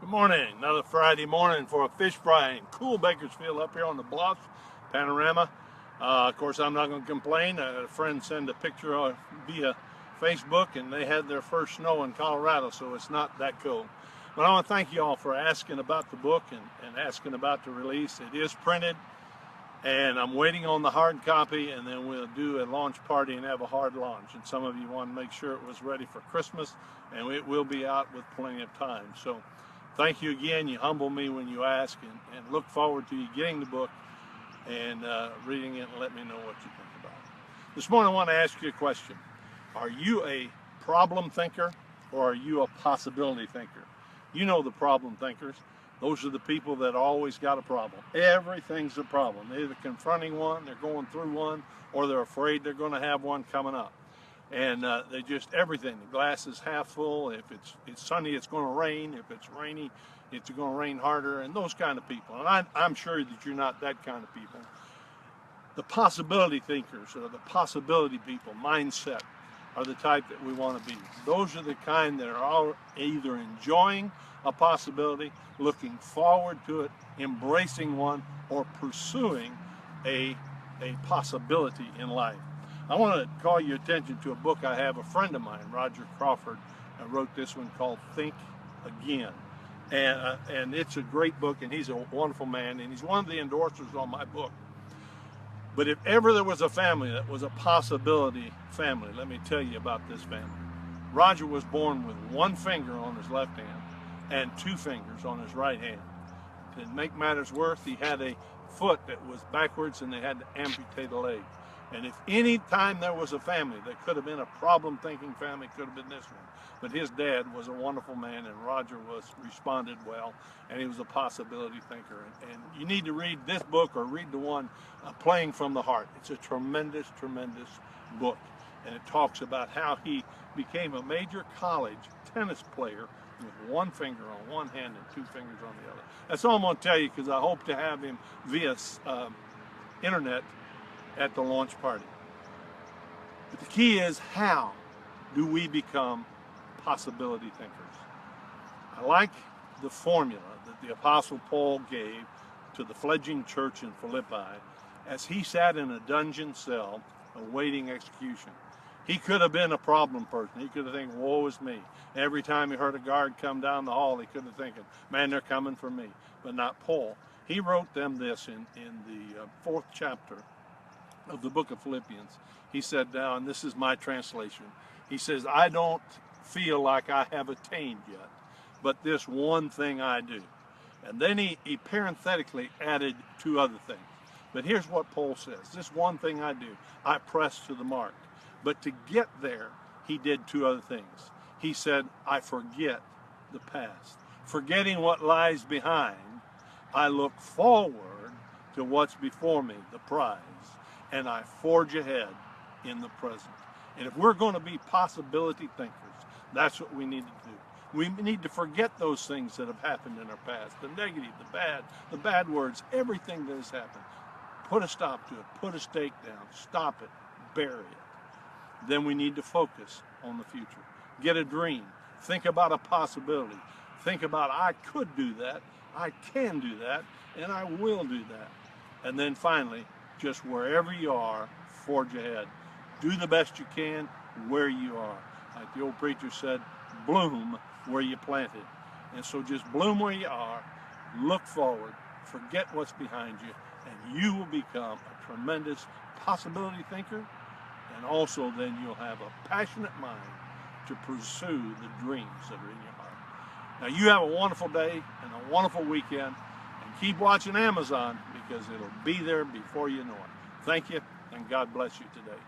Good morning. Another Friday morning for a fish fry in cool Bakersfield up here on the bluffs panorama. Of course, I'm not going to complain. A friend sent a picture via Facebook, and they had their first snow in Colorado, so it's not that cold. But I want to thank you all for asking about the book and asking about the release. It is printed, and I'm waiting on the hard copy, and then we'll do a launch party and have a hard launch. And some of you want to make sure it was ready for Christmas, and it will be out with plenty of time. So thank you again. You humble me when you ask, and look forward to you getting the book and reading it and let me know what you think about it. This morning I want to ask you a question. Are you a problem thinker or are you a possibility thinker? You know the problem thinkers. Those are the people that always got a problem. Everything's a problem. They're either confronting one, they're going through one, or they're afraid they're going to have one coming up. And they just, everything. The glass is half full. If it's sunny, it's going to rain. If it's rainy, it's going to rain harder, and those kind of people. And I'm sure that you're not that kind of people. The possibility thinkers, or the possibility people, mindset, are the type that we want to be. Those are the kind that are all either enjoying a possibility, looking forward to it, embracing one, or pursuing a possibility in life. I want to call your attention to a book I have. A friend of mine, Roger Crawford, wrote this one called Think Again. And it's a great book, and he's a wonderful man, and he's one of the endorsers on my book. But if ever there was a family that was a possibility family, let me tell you about this family. Roger was born with one finger on his left hand and two fingers on his right hand. To make matters worse, he had a foot that was backwards, and they had to amputate a leg. And if any time there was a family that could have been a problem-thinking family, could have been this one. But his dad was a wonderful man, and Roger responded well, and he was a possibility thinker. And you need to read this book or read the one, Playing from the Heart. It's a tremendous, tremendous book. And it talks about how he became a major college tennis player with one finger on one hand and two fingers on the other. That's all I'm going to tell you, because I hope to have him via internet at the launch party. But the key is, how do we become possibility thinkers? I like the formula that the Apostle Paul gave to the fledgling church in Philippi as he sat in a dungeon cell awaiting execution. He could have been a problem person. He could have think, woe is me. Every time he heard a guard come down the hall, he could have thinking, man, they're coming for me. But not Paul. He wrote them this in the 4th chapter of the book of Philippians. He said, now, and this is my translation, he says, I don't feel like I have attained yet, but this one thing I do. And then he parenthetically added two other things. But here's what Paul says, this one thing I do, I press to the mark. But to get there, he did two other things. He said, I forget the past. Forgetting what lies behind, I look forward to what's before me, the prize, and I forge ahead in the present. And if we're going to be possibility thinkers, that's what we need to do. We need to forget those things that have happened in our past, the negative, the bad words, everything that has happened. Put a stop to it, put a stake down, stop it, bury it. Then we need to focus on the future. Get a dream. Think about a possibility. Think about, I could do that, I can do that, and I will do that. And then finally, just wherever you are, forge ahead. Do the best you can where you are. Like the old preacher said, bloom where you planted. And so just bloom where you are, look forward, forget what's behind you, and you will become a tremendous possibility thinker. And also then you'll have a passionate mind to pursue the dreams that are in your heart. Now you have a wonderful day and a wonderful weekend, and keep watching Amazon, because it'll be there before you know it. Thank you, and God bless you today.